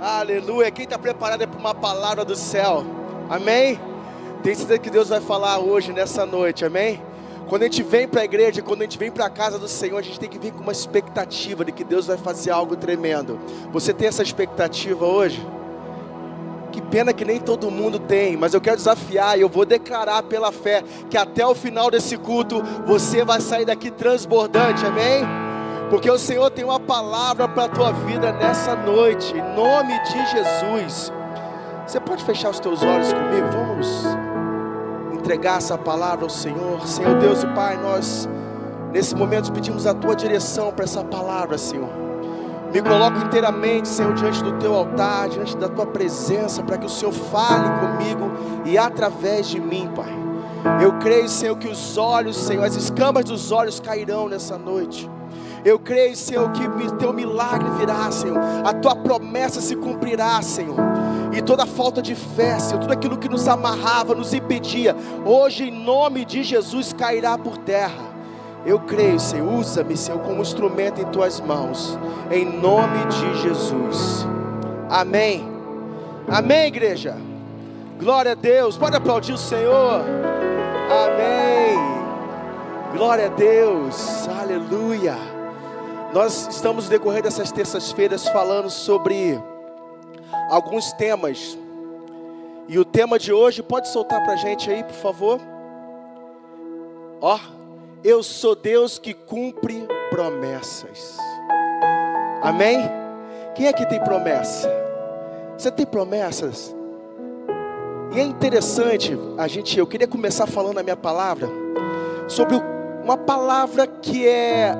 Aleluia. Quem está preparado para uma palavra do céu? Amém? Tem certeza que Deus vai falar hoje, nessa noite, amém? Quando a gente vem para a igreja, quando a gente vem para a casa do Senhor, a gente tem que vir com uma expectativa de que Deus vai fazer algo tremendo. Você tem essa expectativa hoje? Que pena que nem todo mundo tem, mas eu quero desafiar e eu vou declarar pela fé que até o final desse culto você vai sair daqui transbordante, amém? Porque o Senhor tem uma palavra para a tua vida nessa noite, em nome de Jesus. Você pode fechar os teus olhos comigo? Vamos entregar essa palavra ao Senhor. Senhor Deus e Pai, nós nesse momento pedimos a tua direção para essa palavra, Senhor. Me coloco inteiramente, Senhor, diante do teu altar, diante da tua presença, para que o Senhor fale comigo e através de mim, Pai. Eu creio, Senhor, que os olhos, Senhor, as escamas dos olhos cairão nessa noite. Eu creio, Senhor, que teu milagre virá, Senhor. A tua promessa se cumprirá, Senhor. E toda falta de fé, Senhor, tudo aquilo que nos amarrava, nos impedia, hoje em nome de Jesus cairá por terra. Eu creio, Senhor, usa-me, Senhor, como instrumento em tuas mãos, em nome de Jesus. Amém. Amém, igreja. Glória a Deus. Pode aplaudir o Senhor. Amém. Glória a Deus. Aleluia. Nós estamos no decorrer dessas terças-feiras falando sobre alguns temas. E o tema de hoje, pode soltar pra gente aí, por favor. Eu sou Deus que cumpre promessas. Amém? Quem aqui tem promessa? Você tem promessas? E é interessante, eu queria começar falando a minha palavra sobre uma palavra que é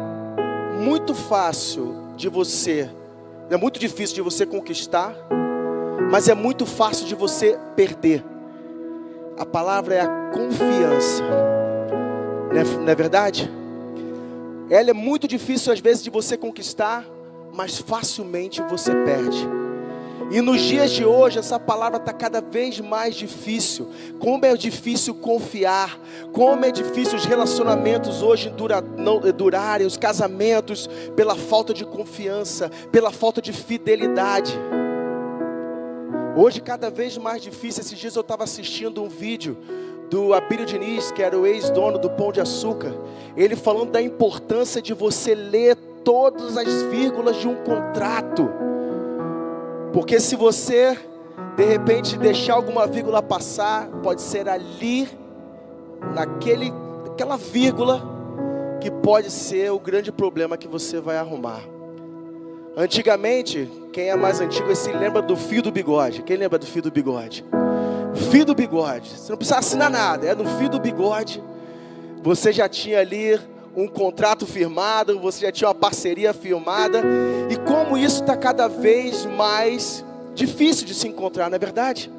muito fácil de você, é muito difícil de você conquistar, mas é muito fácil de você perder. A palavra é a confiança. Não é verdade? Ela é muito difícil às vezes de você conquistar, mas facilmente você perde. E nos dias de hoje essa palavra está cada vez mais difícil. Como é difícil confiar, como é difícil os relacionamentos hoje não durarem, os casamentos, pela falta de confiança, pela falta de fidelidade. Hoje cada vez mais difícil. Esses dias eu estava assistindo um vídeo do Abílio Diniz, que era o ex-dono do Pão de Açúcar, ele falando da importância de você ler todas as vírgulas de um contrato, porque se você de repente deixar alguma vírgula passar, pode ser ali, naquela vírgula, que pode ser o grande problema que você vai arrumar. Antigamente, quem é mais antigo se lembra do fio do bigode. Quem lembra do fio do bigode? Fio do bigode, você não precisa assinar nada, é no fio do bigode. Você já tinha ali um contrato firmado, você já tinha uma parceria firmada. E como isso está cada vez mais difícil de se encontrar, não é verdade?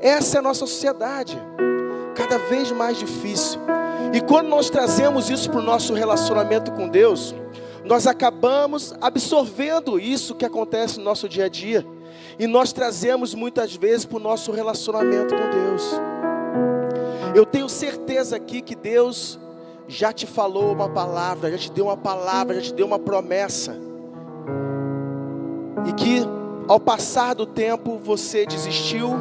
Essa é a nossa sociedade, cada vez mais difícil. E quando nós trazemos isso para o nosso relacionamento com Deus, nós acabamos absorvendo isso que acontece no nosso dia a dia. E nós trazemos muitas vezes para o nosso relacionamento com Deus. Eu tenho certeza aqui que Deus já te falou uma palavra, já te deu uma palavra, já te deu uma promessa. E que ao passar do tempo você desistiu,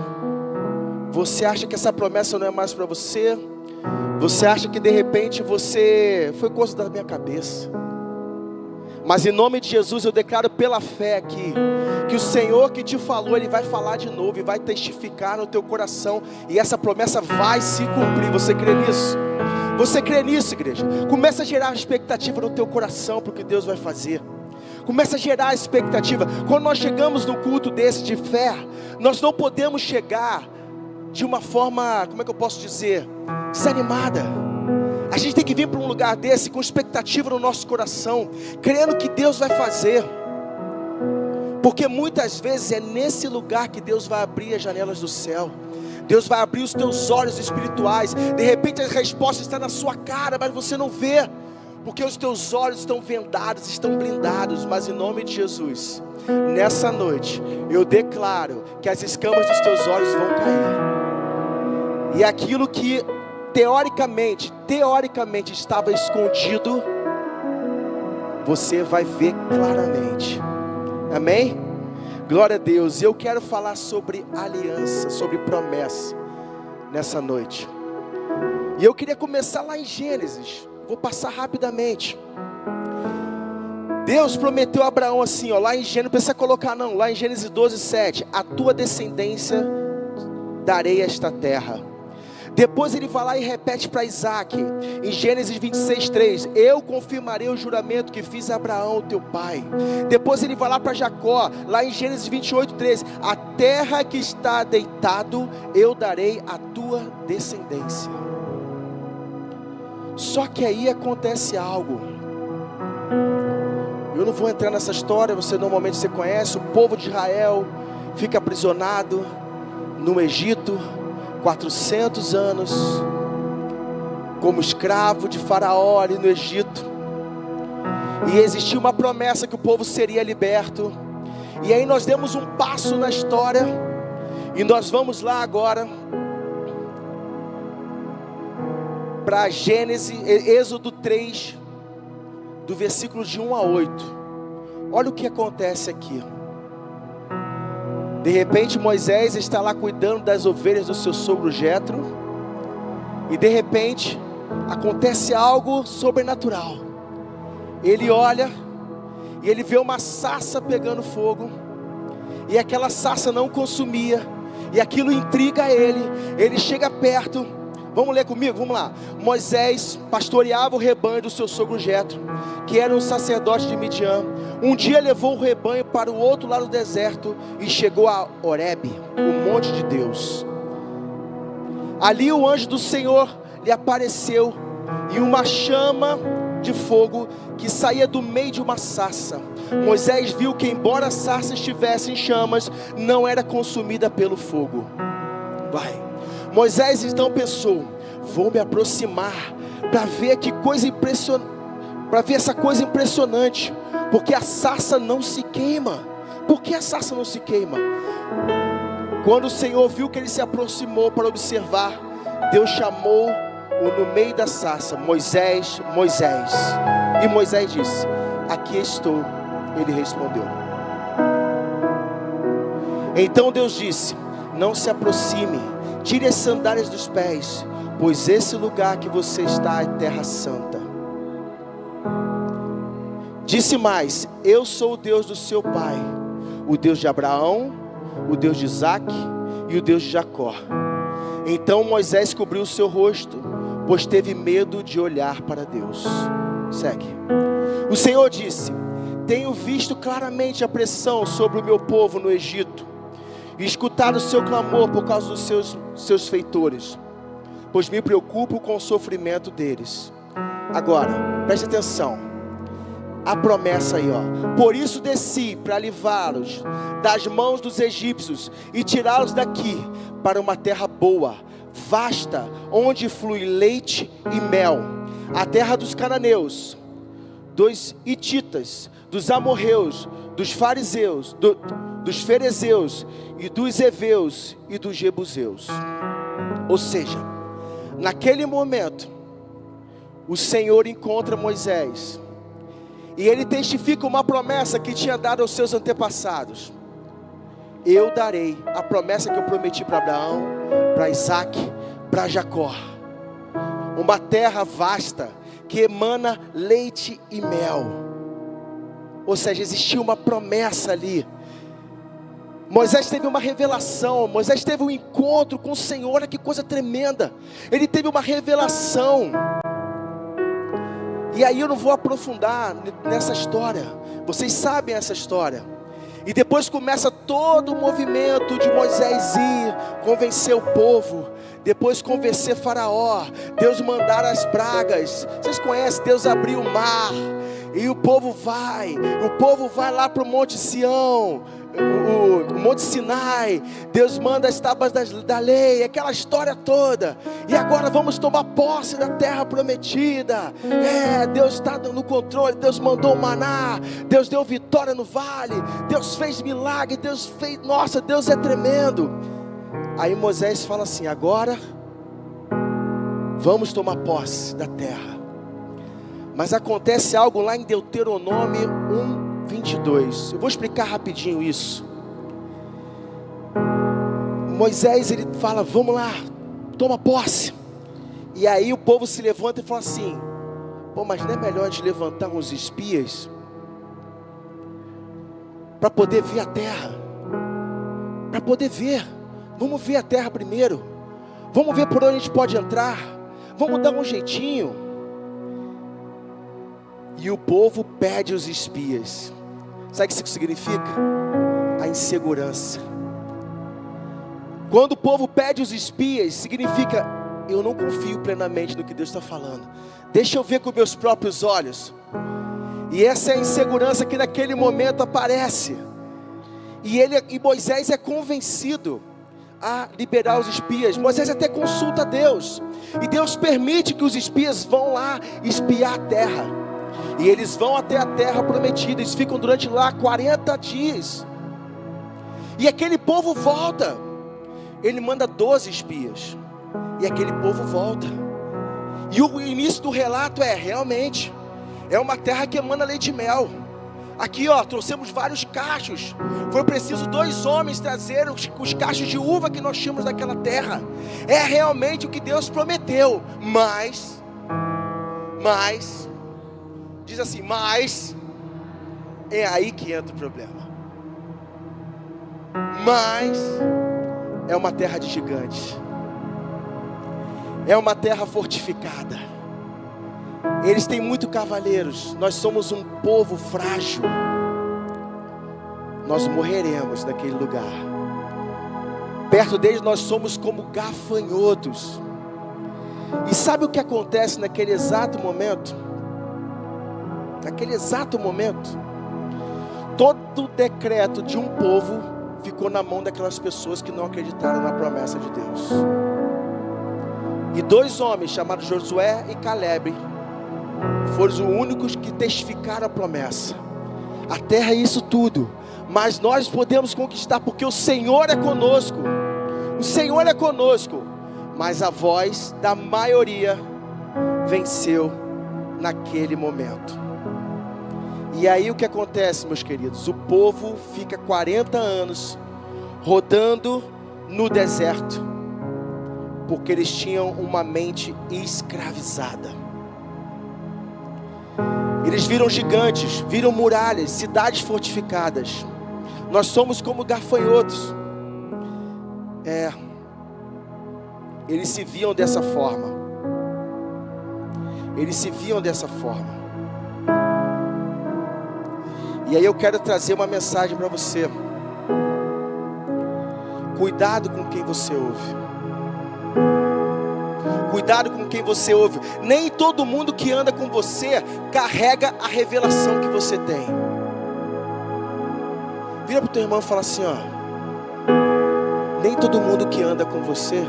você acha que essa promessa não é mais para você, você acha que de repente foi coisa da minha cabeça. Mas em nome de Jesus eu declaro pela fé aqui, que o Senhor que te falou, Ele vai falar de novo e vai testificar no teu coração. E essa promessa vai se cumprir. Você crê nisso? Você crê nisso, igreja? Começa a gerar expectativa no teu coração para o que Deus vai fazer. Começa a gerar expectativa. Quando nós chegamos no culto desse de fé, nós não podemos chegar de uma forma, como é que eu posso dizer, desanimada. A gente tem que vir para um lugar desse com expectativa no nosso coração, crendo que Deus vai fazer. Porque muitas vezes é nesse lugar que Deus vai abrir as janelas do céu. Deus vai abrir os teus olhos espirituais. De repente a resposta está na sua cara, mas você não vê, porque os teus olhos estão vendados, estão blindados. Mas em nome de Jesus, nessa noite eu declaro que as escamas dos teus olhos vão cair. E aquilo que teoricamente estava escondido, você vai ver claramente. Amém? Glória a Deus. E eu quero falar sobre aliança, sobre promessa nessa noite. E eu queria começar lá em Gênesis. Vou passar rapidamente. Deus prometeu a Abraão assim, ó, lá em Gênesis, não precisa colocar não, lá em Gênesis 12:7, a tua descendência darei esta terra. Depois ele vai lá e repete para Isaac, em Gênesis 26:3, eu confirmarei o juramento que fiz a Abraão, teu pai. Depois ele vai lá para Jacó, lá em Gênesis 28:13, a terra que está deitado, eu darei a tua descendência. Só que aí acontece algo. Eu não vou entrar nessa história, normalmente você conhece. O povo de Israel fica aprisionado no Egito 400 anos como escravo de Faraó ali no Egito. E existia uma promessa que o povo seria liberto. E aí nós demos um passo na história e nós vamos lá agora para Êxodo 3, do versículo de 1 a 8. Olha o que acontece aqui. De repente Moisés está lá cuidando das ovelhas do seu sogro Jetro, e de repente acontece algo sobrenatural. Ele olha e ele vê uma sarça pegando fogo, e aquela sarça não consumia, e aquilo intriga ele. Ele chega perto. Vamos ler comigo, vamos lá. Moisés pastoreava o rebanho do seu sogro Jetro, que era um sacerdote de Midian. Um dia levou o rebanho para o outro lado do deserto e chegou a Horebe, o monte de Deus. Ali o anjo do Senhor lhe apareceu em uma chama de fogo que saía do meio de uma sarça. Moisés viu que, embora a sarça estivesse em chamas, não era consumida pelo fogo. Moisés então pensou: vou me aproximar para ver que coisa impressionante, para ver essa coisa impressionante, porque a sarça não se queima. Por que a sarça não se queima? Quando o Senhor viu que ele se aproximou para observar, Deus chamou-o no meio da sarça: Moisés, Moisés. E Moisés disse: aqui estou. Ele respondeu. Então Deus disse: não se aproxime, tire as sandálias dos pés, pois esse lugar que você está é terra santa. Disse mais: eu sou o Deus do seu pai, o Deus de Abraão, o Deus de Isaque e o Deus de Jacó. Então Moisés cobriu o seu rosto, pois teve medo de olhar para Deus. Segue. O Senhor disse: tenho visto claramente a pressão sobre o meu povo no Egito, e escutado o seu clamor por causa dos seus feitores, pois me preocupo com o sofrimento deles. Agora, preste atenção, a promessa aí, ó. Por isso desci para livrá-los das mãos dos egípcios e tirá-los daqui para uma terra boa, vasta, onde flui leite e mel, a terra dos cananeus, dos hititas, dos amorreus, dos fariseus, dos ferezeus e dos heveus e dos jebuseus. Ou seja, naquele momento o Senhor encontra Moisés e ele testifica uma promessa que tinha dado aos seus antepassados: eu darei a promessa que eu prometi para Abraão, para Isaque, para Jacó, uma terra vasta que emana leite e mel. Ou seja, existia uma promessa ali. Moisés teve uma revelação, Moisés teve um encontro com o Senhor. Olha que coisa tremenda, ele teve uma revelação. E aí eu não vou aprofundar nessa história, vocês sabem essa história. E depois começa todo o movimento de Moisés ir convencer o povo, depois convencer Faraó, Deus mandar as pragas. Vocês conhecem, Deus abriu o mar, e o povo vai lá para o Monte Sião, o Monte Sinai. Deus manda as tábuas da lei, aquela história toda. E agora vamos tomar posse da terra prometida. Deus está no controle. Deus mandou o maná, Deus deu vitória no vale, Deus fez milagre, Deus é tremendo. Aí Moisés fala assim: agora vamos tomar posse da terra. Mas acontece algo lá em Deuteronômio 1:22. Eu vou explicar rapidinho isso. Moisés, ele fala, vamos lá, toma posse. E aí o povo se levanta e fala assim, pô, mas não é melhor a gente levantar uns espias para poder ver a terra? Para poder ver, vamos ver a terra primeiro, vamos ver por onde a gente pode entrar, vamos dar um jeitinho. E o povo pede os espias. Sabe o que isso significa? A insegurança. Quando o povo pede os espias, significa, eu não confio plenamente no que Deus está falando, deixa eu ver com meus próprios olhos. E essa é a insegurança que naquele momento aparece. E Moisés é convencido a liberar os espias. Moisés até consulta a Deus, e Deus permite que os espias vão lá espiar a terra. E eles vão até a terra prometida, eles ficam durante lá 40 dias. E aquele povo volta. Ele manda 12 espias, e aquele povo volta. E o início do relato realmente, é uma terra que emana leite e mel. Aqui trouxemos vários cachos. Foi preciso 2 homens trazer os cachos de uva que nós tínhamos naquela terra. É realmente o que Deus prometeu. Mas diz assim, mas é aí que entra o problema. Mas é uma terra de gigantes, é uma terra fortificada, eles têm muito cavaleiros, nós somos um povo frágil, nós morreremos naquele lugar, perto deles nós somos como gafanhotos. E sabe o que acontece naquele exato momento? Naquele exato momento, todo o decreto de um povo ficou na mão daquelas pessoas que não acreditaram na promessa de Deus. E 2 homens chamados Josué e Caleb foram os únicos que testificaram a promessa. A terra é isso tudo, mas nós podemos conquistar, porque o Senhor é conosco. O Senhor é conosco. Mas a voz da maioria venceu naquele momento. E aí o que acontece, meus queridos? O povo fica 40 anos rodando no deserto, porque eles tinham uma mente escravizada. Eles viram gigantes, viram muralhas, cidades fortificadas. Nós somos como gafanhotos. Eles se viam dessa forma. Eles se viam dessa forma. E aí eu quero trazer uma mensagem para você. Cuidado com quem você ouve. Cuidado com quem você ouve. Nem todo mundo que anda com você carrega a revelação que você tem. Vira para o teu irmão e fala assim, nem todo mundo que anda com você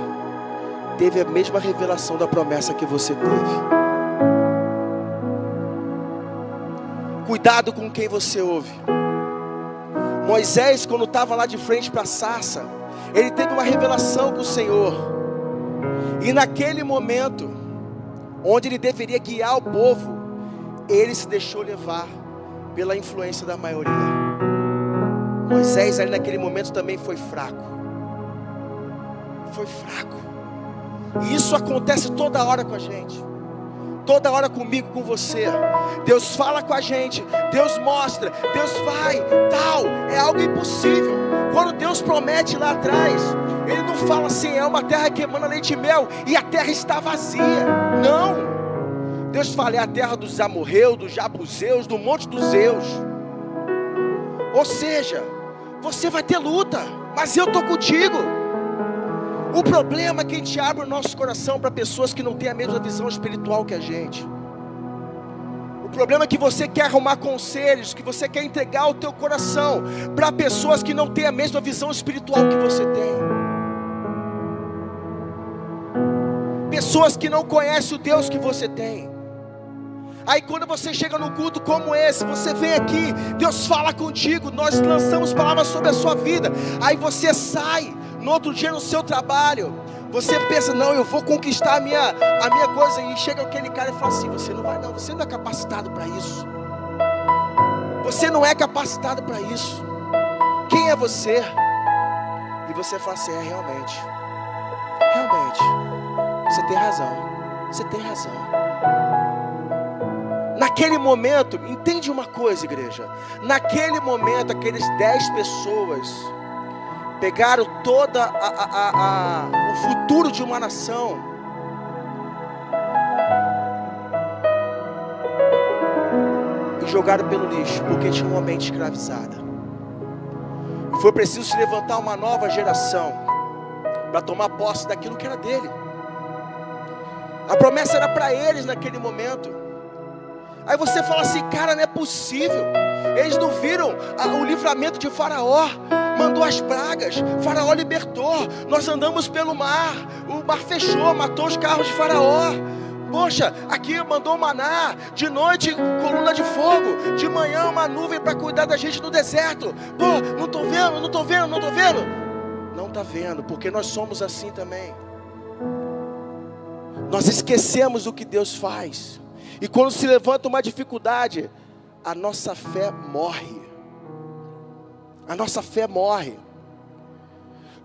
teve a mesma revelação da promessa que você teve. Cuidado com quem você ouve. Moisés, quando estava lá de frente para a sarça, ele teve uma revelação com o Senhor. E naquele momento, onde ele deveria guiar o povo, ele se deixou levar pela influência da maioria. Moisés ali naquele momento também foi fraco. Foi fraco. E isso acontece toda hora com a gente. Toda hora comigo, com você. Deus fala com a gente, Deus mostra, Deus vai, tal, é algo impossível. Quando Deus promete lá atrás, Ele não fala assim, é uma terra que emana leite e mel, e a terra está vazia. Não, Deus fala, é a terra dos amorreus, dos jabuseus, do monte dos Zeus. Ou seja, você vai ter luta, mas eu estou contigo. O problema é que a gente abre o nosso coração para pessoas que não têm a mesma visão espiritual que a gente. O problema é que você quer arrumar conselhos, que você quer entregar o teu coração para pessoas que não têm a mesma visão espiritual que você tem. Pessoas que não conhecem o Deus que você tem. Aí quando você chega num culto como esse, você vem aqui, Deus fala contigo, nós lançamos palavras sobre a sua vida. Aí você sai, no outro dia no seu trabalho, você pensa, não, eu vou conquistar a minha coisa. E chega aquele cara e fala assim, você não vai não, você não é capacitado para isso. Você não é capacitado para isso. Quem é você? E você fala assim, realmente, você tem razão. Naquele momento, entende uma coisa, igreja, naquele momento, aqueles 10 pessoas pegaram todo o futuro de uma nação e jogaram pelo lixo, porque tinha uma mente escravizada. E foi preciso se levantar uma nova geração para tomar posse daquilo que era dele. A promessa era para eles naquele momento. Aí você fala assim, cara, não é possível. Eles não viram o livramento de Faraó. Mandou as pragas, Faraó libertou. Nós andamos pelo mar, o mar fechou, matou os carros de Faraó. Poxa, aqui mandou maná, de noite coluna de fogo, de manhã uma nuvem para cuidar da gente no deserto. Pô, não estou vendo. Não está vendo, porque nós somos assim também. Nós esquecemos o que Deus faz. E quando se levanta uma dificuldade, a nossa fé morre.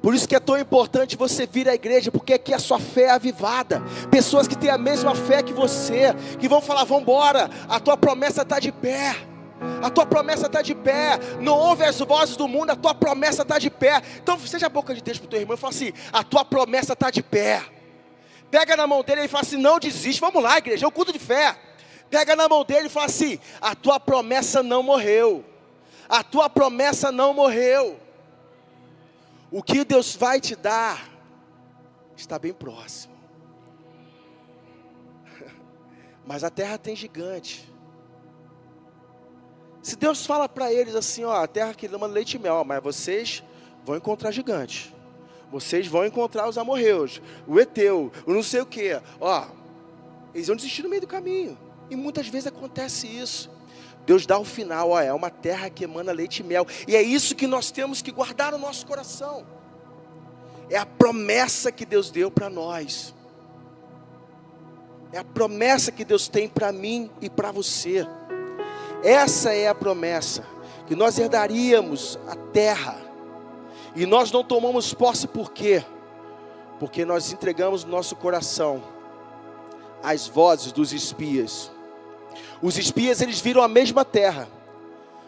Por isso que é tão importante você vir à igreja, porque aqui a sua fé é avivada. Pessoas que têm a mesma fé que você, que vão falar, vamos embora, a tua promessa está de pé. Não ouve as vozes do mundo, a tua promessa está de pé. Então seja a boca de Deus para o teu irmão e fala assim, a tua promessa está de pé. Pega na mão dele e fala assim, não desiste, vamos lá igreja, é um culto de fé. Pega na mão dele e fala assim, a tua promessa não morreu. O que Deus vai te dar está bem próximo. Mas a terra tem gigante. Se Deus fala para eles assim, ó, a terra que dama leite e mel, mas vocês vão encontrar gigantes. Vocês vão encontrar os amorreus, o Eteu, o não sei o que. Ó, eles vão desistir no meio do caminho. E muitas vezes acontece isso. Deus dá o final, ó, é uma terra que emana leite e mel. E é isso que nós temos que guardar no nosso coração. É a promessa que Deus deu para nós. É a promessa que Deus tem para mim e para você. Essa é a promessa, que nós herdaríamos a terra. E nós não tomamos posse por quê? Porque nós entregamos nosso coração às vozes dos espias. Os espias, eles viram a mesma terra,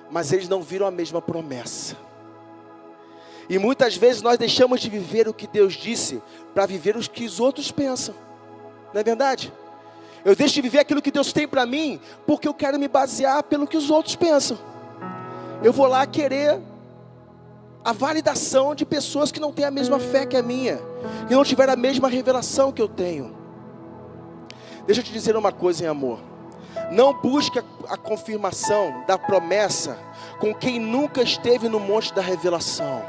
mas eles não viram a mesma promessa. E muitas vezes nós deixamos de viver o que Deus disse para viver o que os outros pensam. Não é verdade? Eu deixo de viver aquilo que Deus tem para mim, porque eu quero me basear pelo que os outros pensam. Eu vou lá querer a validação de pessoas que não têm a mesma fé que a minha, que não tiveram a mesma revelação que eu tenho. Deixa eu te dizer uma coisa em amor. Não busque a confirmação da promessa com quem nunca esteve no monte da revelação.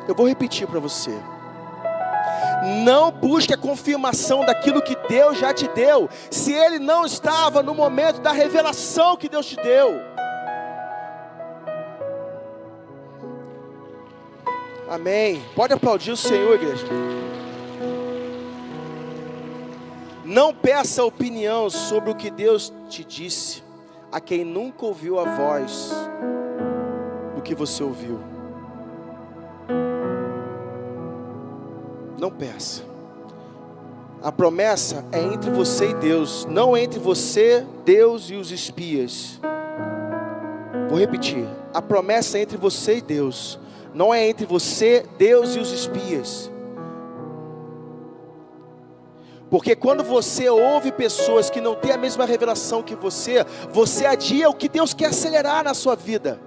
Eu vou repetir para você. Não busque a confirmação daquilo que Deus já te deu, se Ele não estava no momento da revelação que Deus te deu. Amém. Pode aplaudir o Senhor, igreja. Não peça opinião sobre o que Deus te disse a quem nunca ouviu a voz do que você ouviu. Não peça. A promessa é entre você e Deus, não entre você, Deus e os espias. Vou repetir. A promessa é entre você e Deus, não é entre você, Deus e os espias. Porque quando você ouve pessoas que não têm a mesma revelação que você adia o que Deus quer acelerar na sua vida.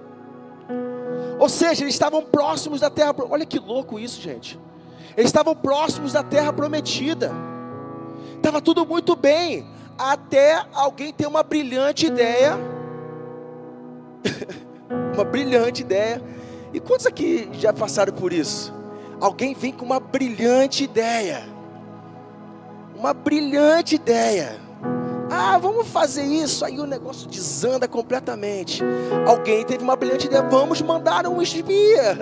Ou seja, eles estavam próximos da terra. Olha que louco isso, gente. Eles estavam próximos da terra prometida. Estava tudo muito bem, até alguém ter uma brilhante ideia. Uma brilhante ideia. E quantos aqui já passaram por isso? Alguém vem com uma brilhante ideia. Uma brilhante ideia. Ah, vamos fazer isso. Aí o negócio desanda completamente. Alguém teve uma brilhante ideia. Vamos mandar um espia.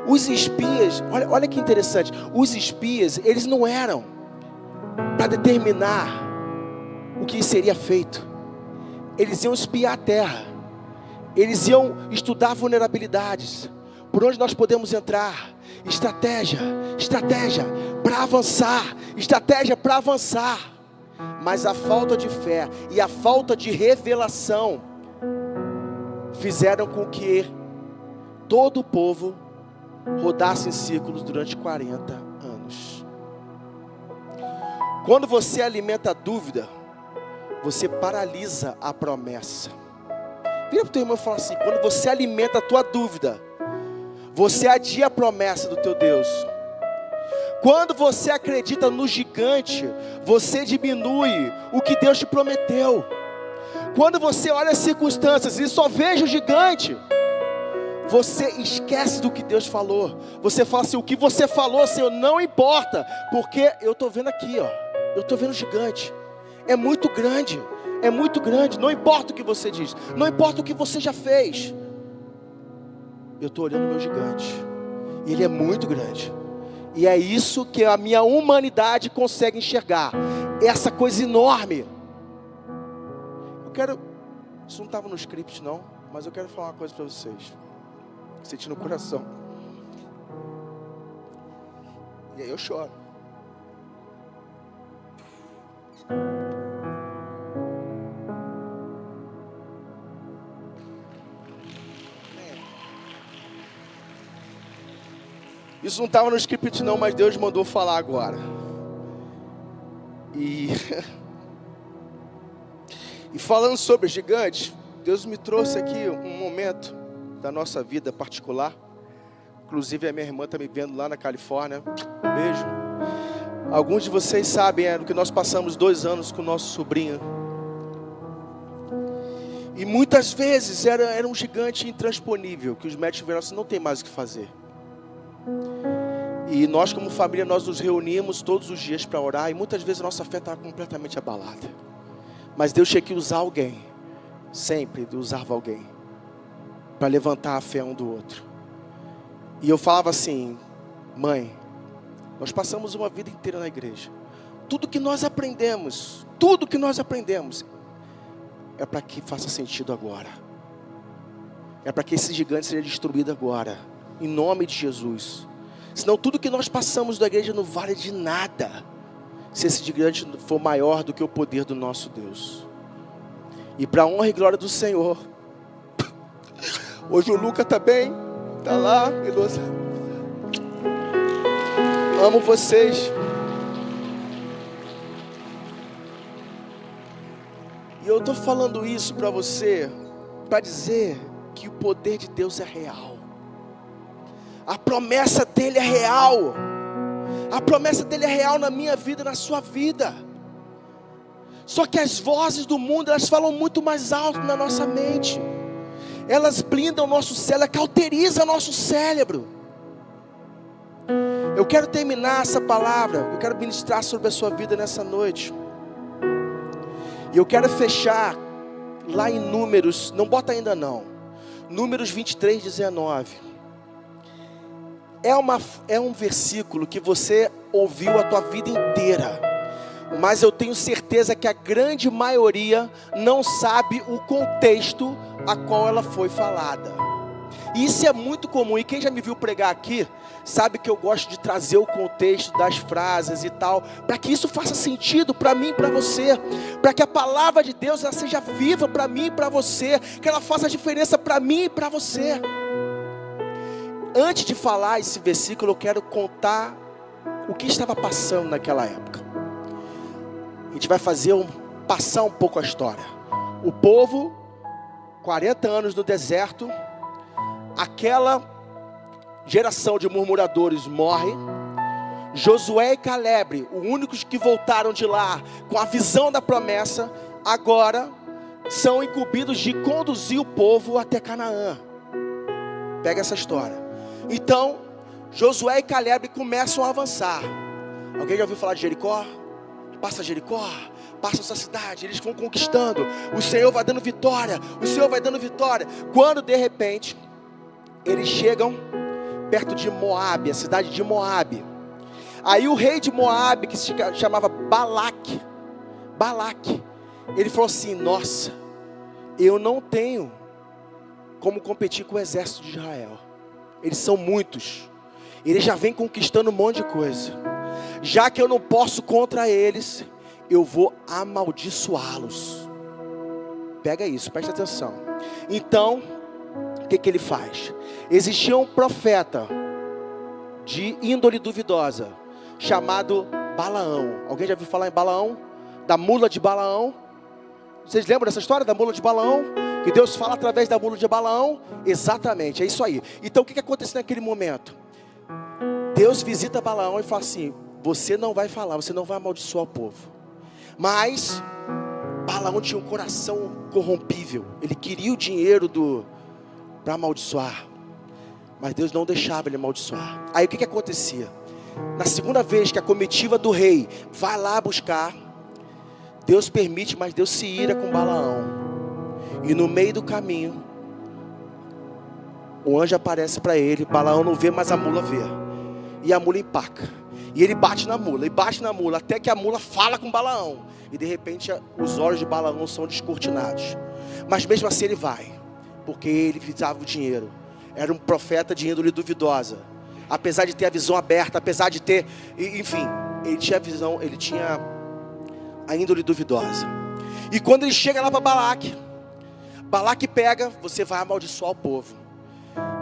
Os espias, olha que interessante. Os espias, eles não eram para determinar o que seria feito. Eles iam espiar a terra. Eles iam estudar vulnerabilidades, por onde nós podemos entrar, estratégia para avançar, estratégia para avançar. Mas a falta de fé e a falta de revelação fizeram com que todo o povo rodasse em círculos durante 40 anos. Quando você alimenta a dúvida, você paralisa a promessa. Vira para o teu irmão e fala assim: quando você alimenta a tua dúvida, você adia a promessa do teu Deus. Quando você acredita no gigante, você diminui o que Deus te prometeu. Quando você olha as circunstâncias e só veja o gigante, você esquece do que Deus falou. Você fala assim: o que você falou, Senhor, não importa, porque eu estou vendo aqui, ó, eu estou vendo o gigante. É muito grande, não importa o que você diz, não importa o que você já fez. Eu estou olhando o meu gigante, e ele é muito grande. E é isso que a minha humanidade consegue enxergar, essa coisa enorme. Isso não estava no script não, mas eu quero falar uma coisa para vocês, senti no coração. E aí eu choro. Isso não estava no script não, mas Deus mandou falar agora. E falando sobre gigantes, Deus me trouxe aqui um momento da nossa vida particular. Inclusive a minha irmã está me vendo lá na Califórnia. Um beijo. Alguns de vocês sabem que nós passamos 2 anos com o nosso sobrinho. E muitas vezes era um gigante intransponível, que os médicos tiveram assim: não tem mais o que fazer. E nós como família, nós nos reunimos todos os dias para orar. E muitas vezes a nossa fé estava completamente abalada. Mas Deus tinha que usar alguém. Sempre usava alguém para levantar a fé um do outro. E eu falava assim: mãe, nós passamos uma vida inteira na igreja. Tudo que nós aprendemos é para que faça sentido agora. É para que esse gigante seja destruído agora, em nome de Jesus. Senão tudo que nós passamos da igreja não vale de nada, se esse gigante for maior do que o poder do nosso Deus. E para a honra e glória do Senhor, hoje o Luca também está lá. Amo vocês. E eu estou falando isso para você, para dizer que o poder de Deus é real. A promessa dele é real. A promessa dele é real na minha vida, na sua vida. Só que as vozes do mundo, elas falam muito mais alto na nossa mente. Elas blindam o nosso cérebro, cauterizam o nosso cérebro. Eu quero terminar essa palavra, eu quero ministrar sobre a sua vida nessa noite. E eu quero fechar lá em Números, não bota ainda não. Números 23, 19. É um versículo que você ouviu a tua vida inteira, mas eu tenho certeza que a grande maioria não sabe o contexto a qual ela foi falada. E isso é muito comum, e quem já me viu pregar aqui, sabe que eu gosto de trazer o contexto das frases e tal, para que isso faça sentido para mim e para você, para que a palavra de Deus ela seja viva para mim e para você, que ela faça diferença para mim e para você. Antes de falar esse versículo, eu quero contar o que estava passando naquela época. A gente vai passar um pouco a história. O povo, 40 anos no deserto, aquela geração de murmuradores morre. Josué e Caleb, os únicos que voltaram de lá com a visão da promessa, agora são incumbidos de conduzir o povo até Canaã. Pega essa história. Então, Josué e Caleb começam a avançar. Alguém já ouviu falar de Jericó? Passa Jericó, passa essa cidade, eles vão conquistando. O Senhor vai dando vitória, o Senhor vai dando vitória. Quando de repente, eles chegam perto de Moabe, a cidade de Moabe. Aí o rei de Moabe, que se chamava Balaque, ele falou assim: nossa, eu não tenho como competir com o exército de Israel. Eles são muitos. Eles já vêm conquistando um monte de coisa. Já que eu não posso contra eles, eu vou amaldiçoá-los. Pega isso, presta atenção. Então, o que ele faz? Existia um profeta de índole duvidosa, chamado Balaão. Alguém já ouviu falar em Balaão? Da mula de Balaão? Vocês lembram dessa história da mula de Balaão? Que Deus fala através da mula de Balaão? Exatamente, é isso aí. Então o que aconteceu naquele momento? Deus visita Balaão e fala assim: você não vai falar, você não vai amaldiçoar o povo. Mas Balaão tinha um coração corrompível. Ele queria o dinheiro para amaldiçoar. Mas Deus não deixava ele amaldiçoar. Aí o que acontecia? Na segunda vez que a comitiva do rei vai lá buscar, Deus permite, mas Deus se ira com Balaão. E no meio do caminho, o anjo aparece para ele. Balaão não vê, mas a mula vê. E a mula empaca. E ele bate na mula, e bate na mula, até que a mula fala com Balaão. E de repente os olhos de Balaão são descortinados. Mas mesmo assim ele vai, porque ele visava o dinheiro. Era um profeta de índole duvidosa. Apesar de ter a visão aberta, apesar de ter, enfim, ele tinha a visão, ele tinha a índole duvidosa. E quando ele chega lá para Balaque pega: você vai amaldiçoar o povo.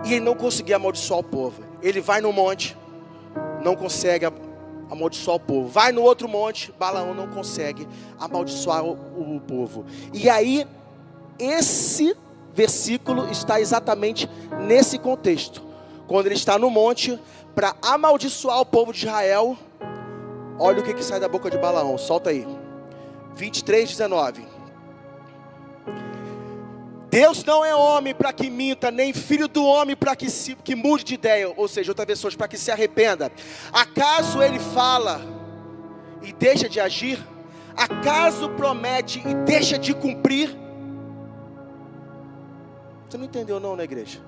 E ele não conseguia amaldiçoar o povo. Ele vai no monte, não consegue amaldiçoar o povo. Vai no outro monte, Balaão não consegue amaldiçoar o povo. E aí, esse versículo está exatamente nesse contexto. Quando ele está no monte para amaldiçoar o povo de Israel, olha o que sai da boca de Balaão. Solta aí. 23:19. Deus não é homem para que minta, nem filho do homem para que mude de ideia. Ou seja, outra vez, para que se arrependa. Acaso ele fala e deixa de agir? Acaso promete e deixa de cumprir? Você não entendeu não, na igreja?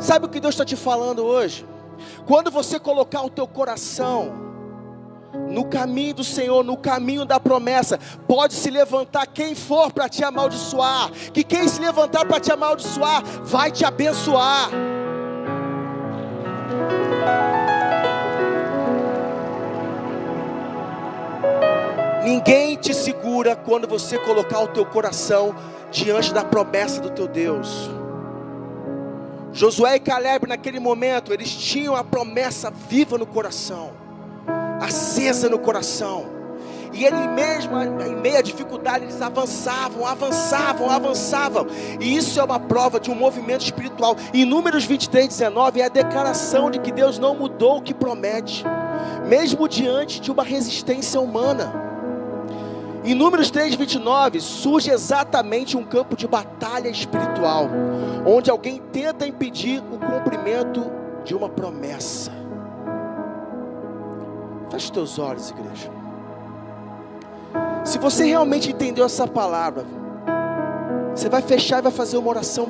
Sabe o que Deus está te falando hoje? Quando você colocar o teu coração no caminho do Senhor, no caminho da promessa, pode se levantar quem for para te amaldiçoar, que quem se levantar para te amaldiçoar, vai te abençoar. Ninguém te segura quando você colocar o teu coração diante da promessa do teu Deus. Josué e Caleb naquele momento, eles tinham a promessa viva no coração, acesa no coração. E ele mesmo, em meio à dificuldade, eles avançavam. E isso é uma prova de um movimento espiritual. Em Números 23:19 é a declaração de que Deus não mudou o que promete, mesmo diante de uma resistência humana. Em Números 3:29 surge exatamente um campo de batalha espiritual, onde alguém tenta impedir o cumprimento de uma promessa. Feche teus olhos, igreja. Se você realmente entendeu essa palavra, você vai fechar e vai fazer uma oração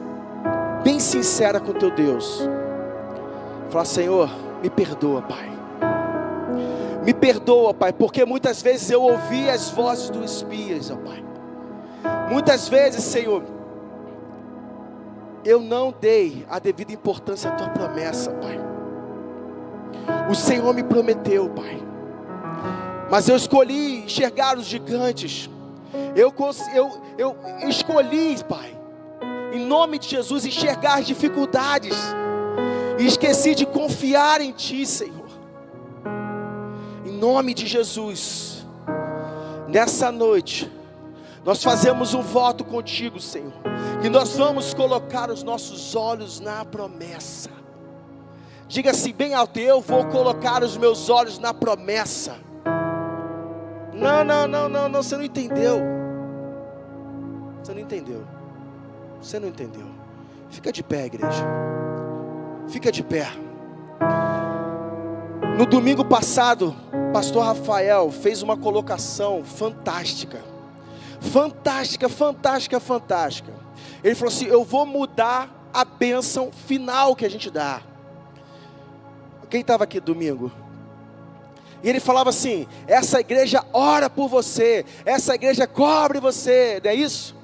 bem sincera com teu Deus. Falar: Senhor, me perdoa, Pai. Me perdoa, Pai, porque muitas vezes eu ouvi as vozes do espias, ó Pai. Muitas vezes, Senhor, eu não dei a devida importância à Tua promessa, Pai. O Senhor me prometeu, Pai, mas eu escolhi enxergar os gigantes. Eu escolhi, Pai, em nome de Jesus, enxergar as dificuldades, e esqueci de confiar em Ti, Senhor. Em nome de Jesus, nessa noite, nós fazemos um voto contigo, Senhor, que nós vamos colocar os nossos olhos na promessa. Diga assim bem alto: eu vou colocar os meus olhos na promessa. Não, você não entendeu. Você não entendeu. Fica de pé, igreja. Fica de pé. No domingo passado, pastor Rafael fez uma colocação fantástica. Ele falou assim: eu vou mudar a bênção final que a gente dá. Quem estava aqui domingo? E ele falava assim: essa igreja ora por você, essa igreja cobre você, não é isso?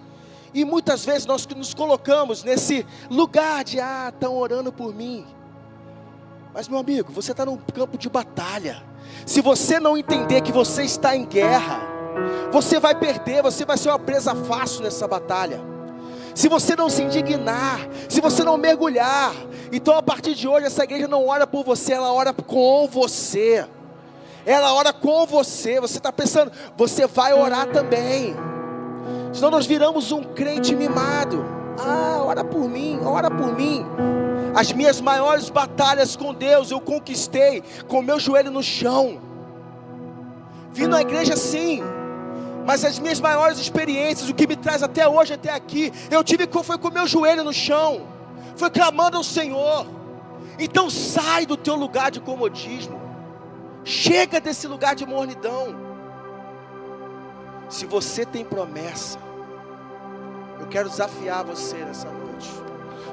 E muitas vezes nós nos colocamos nesse lugar de, estão orando por mim. Mas meu amigo, você está num campo de batalha. Se você não entender que você está em guerra, você vai perder, você vai ser uma presa fácil nessa batalha. Se você não se indignar, se você não mergulhar, então a partir de hoje essa igreja não ora por você, ela ora com você. Ela ora com você. Você está pensando, você vai orar também. Senão nós viramos um crente mimado. Ora por mim, ora por mim. As minhas maiores batalhas com Deus eu conquistei com o meu joelho no chão. Vim na igreja sim, mas as minhas maiores experiências, o que me traz até hoje, até aqui, foi com o meu joelho no chão, foi clamando ao Senhor. Então sai do teu lugar de comodismo, chega desse lugar de mornidão. Se você tem promessa, eu quero desafiar você nessa noite.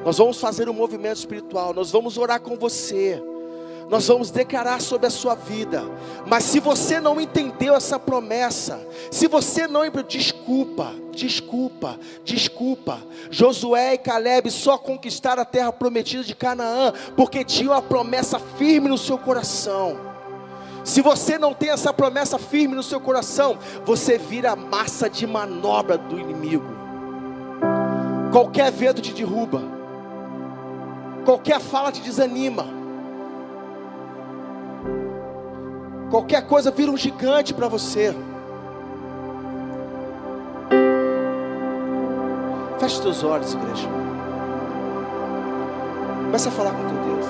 Nós vamos fazer um movimento espiritual, nós vamos orar com você, nós vamos declarar sobre a sua vida. Mas se você não entendeu essa promessa, se você não... Desculpa. Josué e Caleb só conquistaram a terra prometida de Canaã porque tinham a promessa firme no seu coração. Se você não tem essa promessa firme no seu coração, você vira massa de manobra do inimigo. Qualquer vento te derruba, qualquer fala te desanima, qualquer coisa vira um gigante para você. Feche os teus olhos, igreja. Começa a falar com teu Deus.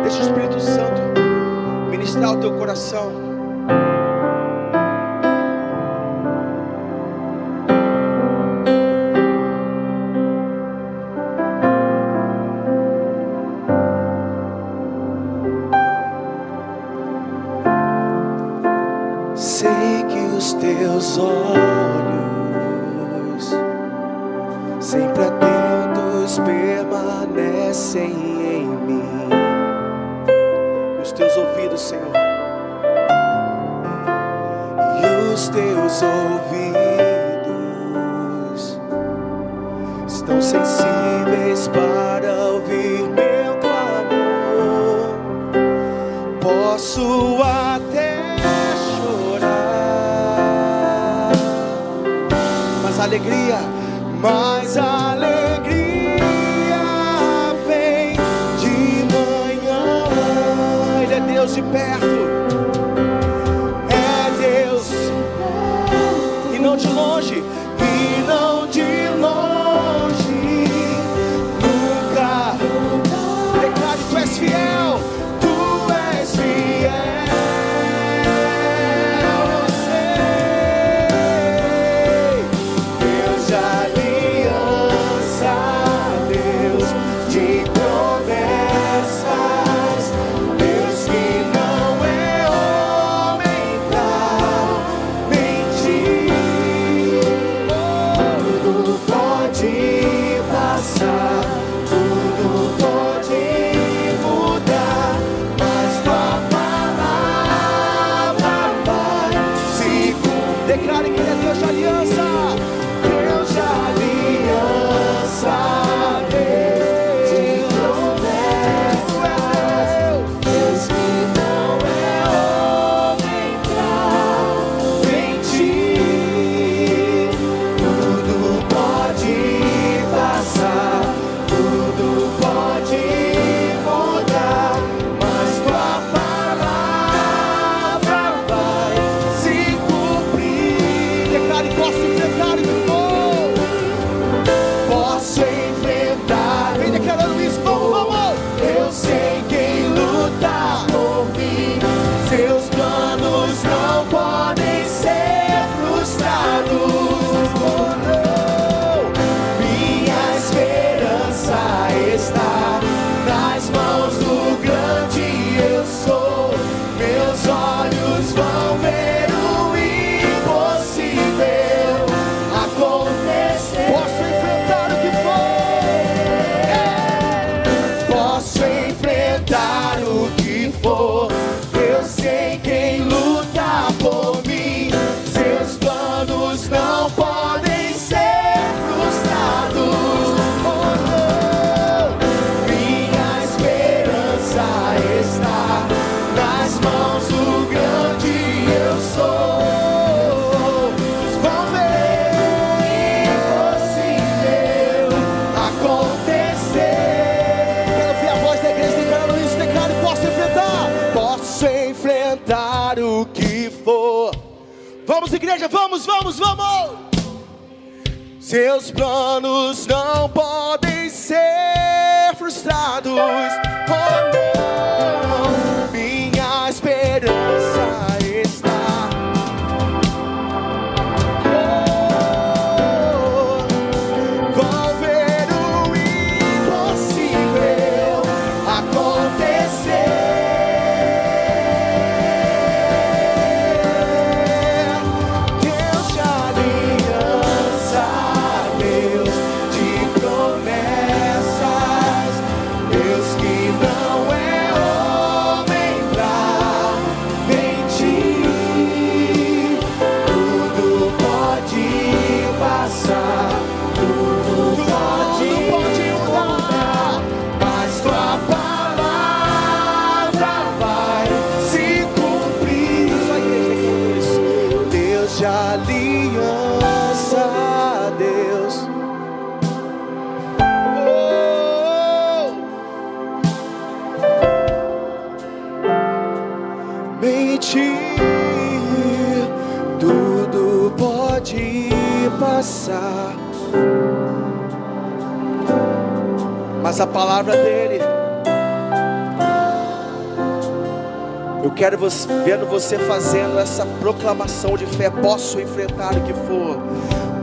Deixa o Espírito Santo ministrar o teu coração. Sei que os teus olhos, sempre atentos, permanecem em mim. Os teus ouvidos, Senhor, e os teus ouvidos estão sensíveis para ouvir meu clamor. Posso até chorar, mas alegria vem de manhã. Ele é Deus de perto, é Deus e não de longe, e não de longe, nunca. Declare, tu és fiel, tu és fiel. Vão ver o impossível acontecer. Vamos, igreja, vamos, vamos, vamos. Seus planos não podem ser frustrados. Oh não, minha esperança está. Oh, vão ver o impossível acontecer. Tudo pode passar, mas a palavra dele, eu quero vendo você fazendo essa proclamação de fé. Posso enfrentar o que for,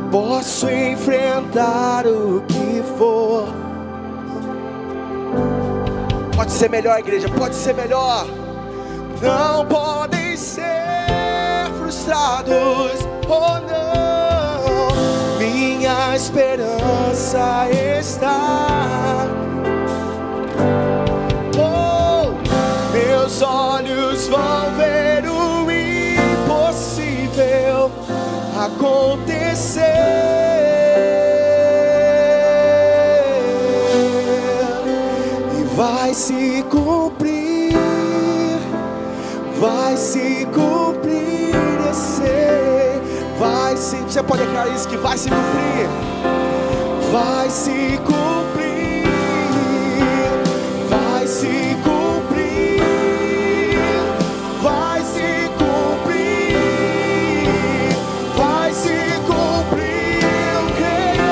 posso enfrentar o que for. Pode ser melhor, igreja, pode ser melhor. Não podem ser frustrados, oh não, minha esperança está. Oh, meus olhos vão ver o impossível acontecer, e vai se cumprir. Vai se cumprir, eu sei. Vai se, você pode declarar isso, que vai se cumprir. Vai se cumprir. Vai se cumprir. Vai se cumprir. Vai se cumprir, eu creio.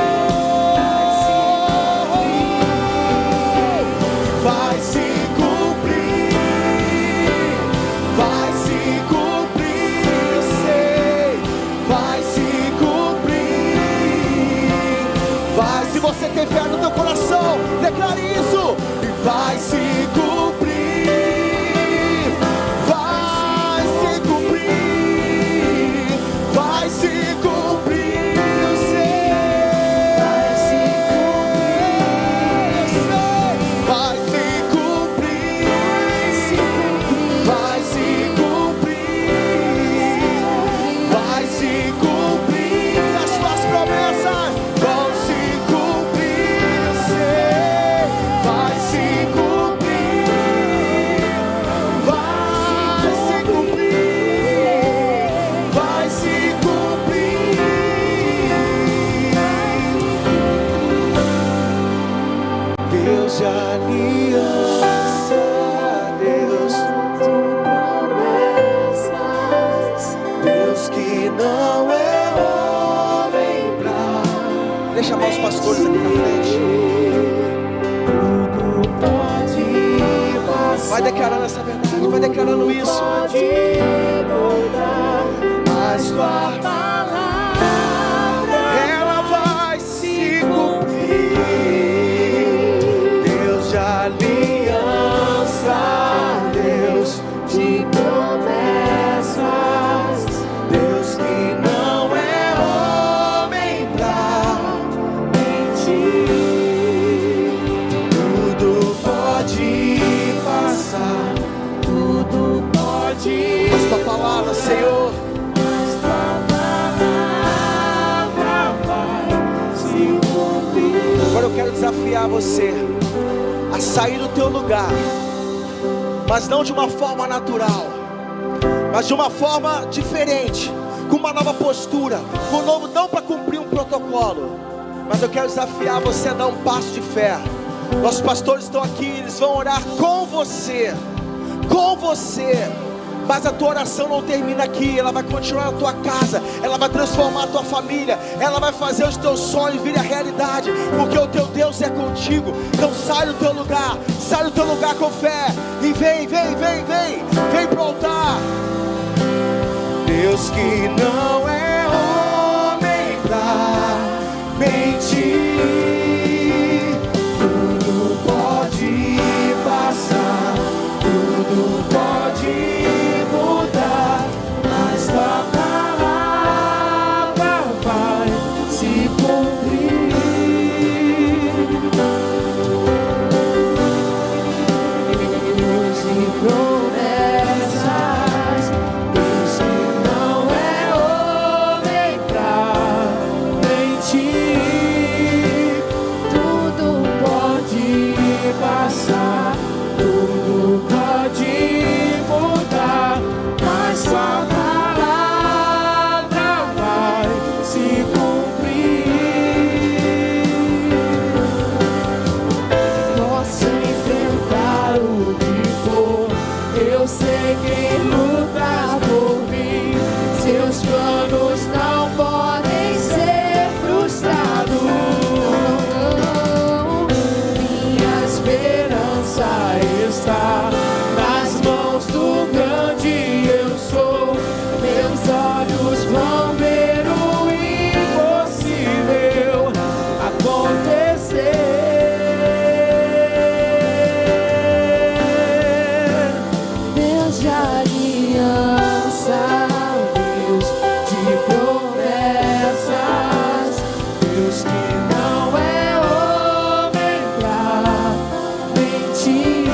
Vai se você tem fé no teu coração, declare isso. E vai se cumprir. Vai se cumprir. Vai se cumprir, eu sei. Vai se cumprir, eu sei. Vai se cumprir. Vai se cumprir. Vai se cumprir. As tuas promessas vão se de aliança, Deus de promessas, Deus que não é homem pra. Deixa mais os pastores aqui na frente. Tudo pode passar. Vai declarando essa verdade, vai declarando isso. Pode mudar, mas tua palavra ela vai se cumprir. Aliança, Deus de promessas, Deus que não é homem pra mentir. Tudo pode passar, tudo pode. Mas tua palavra, Senhor, mas tua palavra vai se cumprir. Agora eu quero desafiar você a sair do teu lugar, mas não de uma forma natural, mas de uma forma diferente, com uma nova postura, com um novo, não para cumprir um protocolo, mas eu quero desafiar você a dar um passo de fé. Nossos pastores estão aqui, eles vão orar com você, Mas a tua oração não termina aqui, ela vai continuar na tua casa, ela vai transformar a tua família, ela vai fazer os teus sonhos virem a realidade, porque o teu Deus é contigo. Então sai do teu lugar com fé, e vem pro altar. Deus que não é homem pra mentir, tudo pode passar, tudo pode mudar, mas tua palavra vai se cumprir. Deus e promessas, Deus que não é homem pra mentir, tudo pode passar, tudo pode mudar, mas sua palavra vai se cumprir. Posso enfrentar o que for, eu sei quem luta por mim. Seus planos não podem ser frustrados. Minha esperança está nas mãos do grande eu sou. Meus olhos vão ver o impossível acontecer. Deus de aliança, Deus de promessas, Deus que não é homem pra mentir,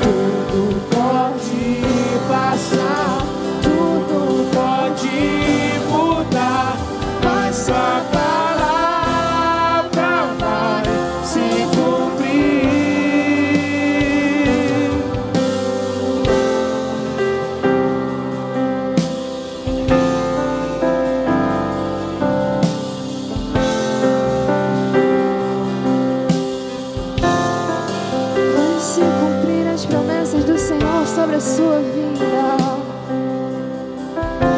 tudo pode passar, tudo pode mudar, mas sua palavra vai se cumprir. Vai se cumprir as promessas do Senhor sobre a sua vida,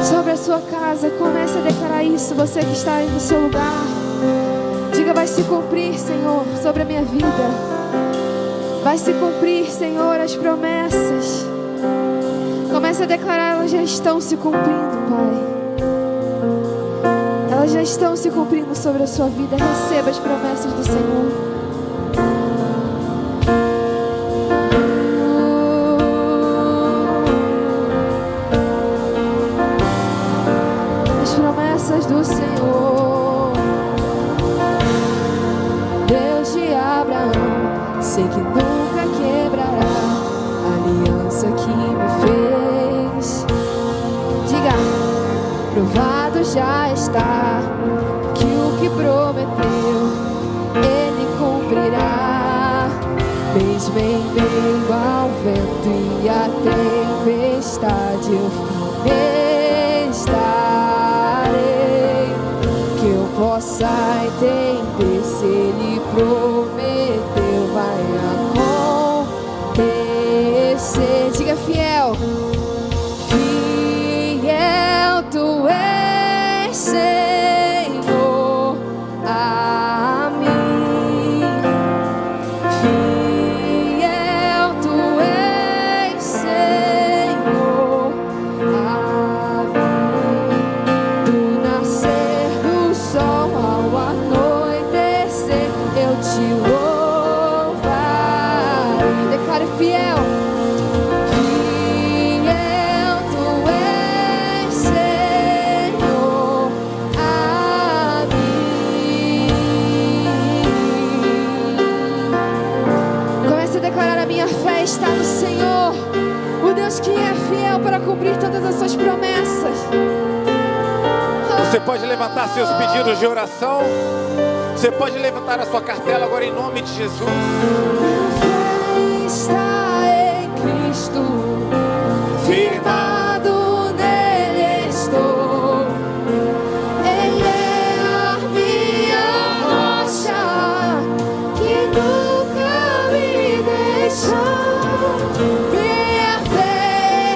sobre a sua casa. Comece a declarar isso, você que está aí no seu lugar. Diga: vai se cumprir, Senhor, sobre a minha vida. Vai se cumprir, Senhor, as promessas. Comece a declarar, elas já estão se cumprindo, Pai. Elas já estão se cumprindo sobre a sua vida. Receba as promessas do Senhor. As promessas do Senhor. Deus de Abraão, sei que nunca quebrará a aliança que me fez. Diga: provado já está que o que prometeu Ele cumprirá. Mesmo em meio ao vento e a tempestade, eu estarei. Que eu possa entender, se Ele prometeu, vai acontecer. Diga: fiel, fiel tu és, Senhor, a mim. Fiel tu és, Senhor, a mim. Do nascer do sol ao anoitecer, eu te louvarei. Declare: fiel, fiel tu és, Senhor, a mim. Comece a declarar: a minha fé está no Senhor, o Deus que é fiel para cumprir todas as suas promessas. Você pode levantar seus pedidos de oração. Você pode levantar a sua cartela agora em nome de Jesus. Minha fé está em Cristo, firmado nele estou. Ele é a minha rocha, que nunca me deixou. Minha fé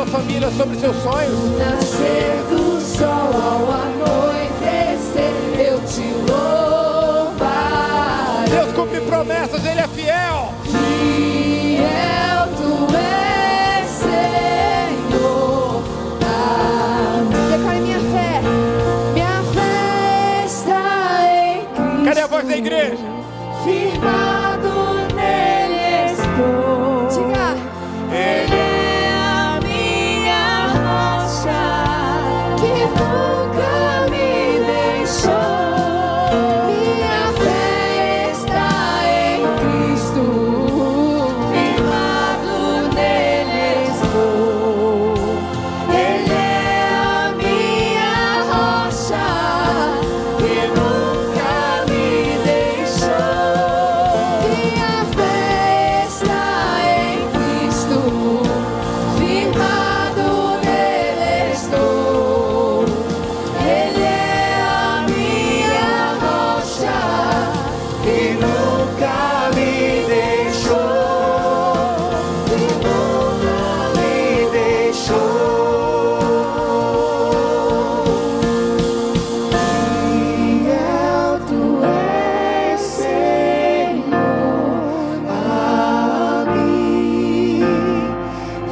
família, sobre seus sonhos. Nascer do sol ao anoitecer, eu te louvarei. Deus cumpre promessas, Ele é fiel. Fiel tu és, Senhor. Declare minha fé está em Cristo. Cadê a voz da igreja? Firmado nele estou. Diga, Ele é a minha rocha, que nunca me deixou. Minha fé está em Cristo, firmado nele estou. Ele é a minha rocha, que nunca me deixou. Minha fé está em Cristo, firmado nele estou. Ele é a minha rocha, que nunca me deixou, que nunca me deixou. Fiel tu és, Senhor, a mim.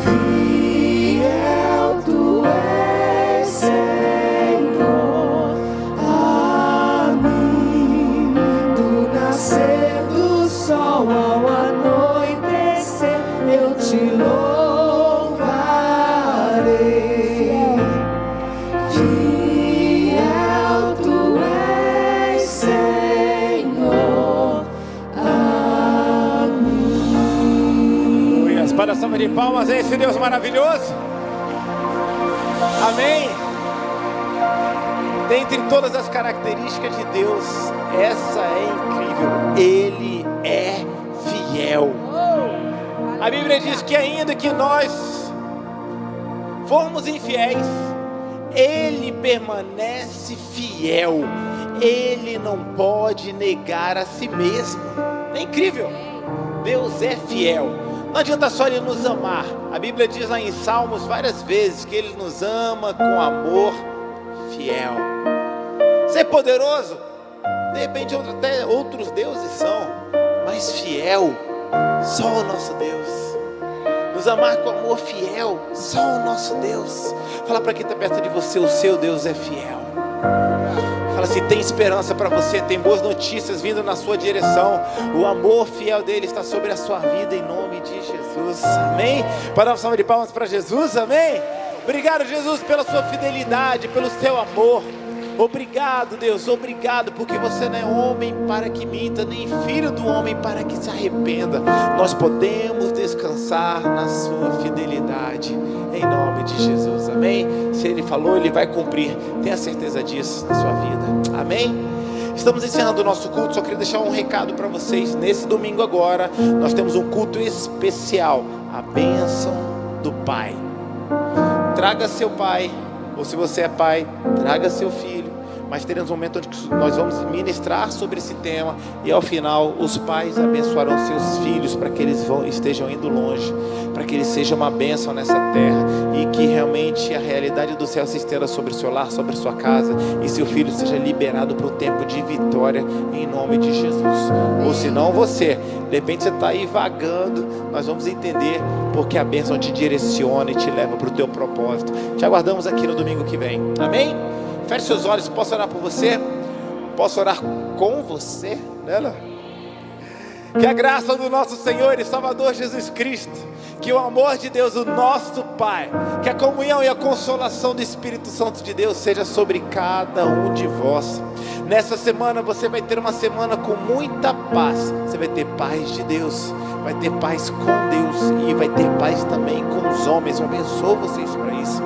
Fiel tu és, Senhor, a mim. Do nascer do sol ao anoitecer, eu te louvarei. Fiel tu és, Senhor, a mim. Aleluia. Para a salva de palmas a esse Deus maravilhoso. Amém. Dentre todas as características de Deus, essa é incrível. Ele é fiel. A Bíblia diz que ainda que nós formos infiéis, Ele permanece fiel. Ele não pode negar a si mesmo. É incrível. Deus é fiel. Não adianta só Ele nos amar. A Bíblia diz lá em Salmos várias vezes que Ele nos ama com amor fiel. Ser poderoso, de repente até outros deuses são, mas fiel, só o nosso Deus. Nos amar com amor fiel, só o nosso Deus. Fala para quem está perto de você, o seu Deus é fiel. Fala assim, tem esperança para você, tem boas notícias vindo na sua direção. O amor fiel dele está sobre a sua vida, em nome de Jesus, amém? Para dar uma salva de palmas para Jesus, amém? Obrigado, Jesus, pela sua fidelidade, pelo seu amor. Obrigado, Deus, obrigado, porque você não é homem para que minta, nem filho do homem para que se arrependa. Nós podemos descansar na sua fidelidade, em nome de Jesus, amém? Se Ele falou, Ele vai cumprir, tenha certeza disso na sua vida, amém? Estamos encerrando o nosso culto, só queria deixar um recado para vocês. Nesse domingo agora, nós temos um culto especial, a bênção do Pai. Traga seu pai, ou se você é pai, traga seu filho. Mas teremos um momento onde nós vamos ministrar sobre esse tema. E ao final, os pais abençoarão seus filhos para que eles estejam indo longe, para que eles sejam uma bênção nessa terra, e que realmente a realidade do céu se estenda sobre o seu lar, sobre a sua casa, e seu filho seja liberado para um tempo de vitória, em nome de Jesus. Ou se não você, de repente você está aí vagando, nós vamos entender porque a bênção te direciona e te leva para o teu propósito. Te aguardamos aqui no domingo que vem, amém? Feche seus olhos, posso orar por você? Posso orar com você? Né? Que a graça do nosso Senhor e Salvador Jesus Cristo, que o amor de Deus, o nosso Pai, que a comunhão e a consolação do Espírito Santo de Deus seja sobre cada um de vós. Nessa semana você vai ter uma semana com muita paz. Você vai ter paz de Deus, vai ter paz com Deus e vai ter paz também com os homens. Eu abençoo vocês para isso.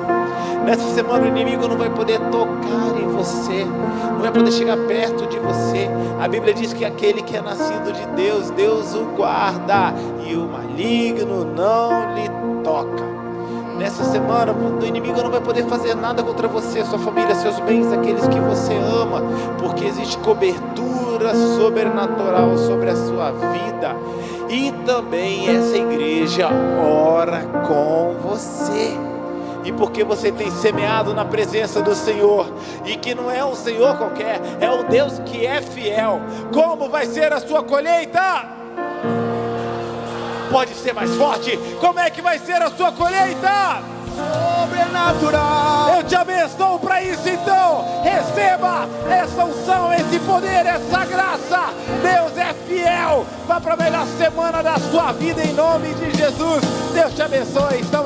Nessa semana o inimigo não vai poder tocar em você, não vai poder chegar perto de você. A Bíblia diz que aquele que é nascido de Deus, Deus o guarda, e o maligno não lhe toca. Nessa semana o inimigo não vai poder fazer nada contra você, sua família, seus bens, aqueles que você ama, porque existe cobertura sobrenatural sobre a sua vida. E também essa igreja ora com você. e porque você tem semeado na presença do Senhor, e que não é um Senhor qualquer, é um Deus que é fiel. Como vai ser a sua colheita? Pode ser mais forte. Como é que vai ser a sua colheita? Sobrenatural. Eu te abençoo para isso, então. Receba essa unção, esse poder, essa graça. Deus é fiel. Vá para a melhor semana da sua vida em nome de Jesus. Deus te abençoe. Então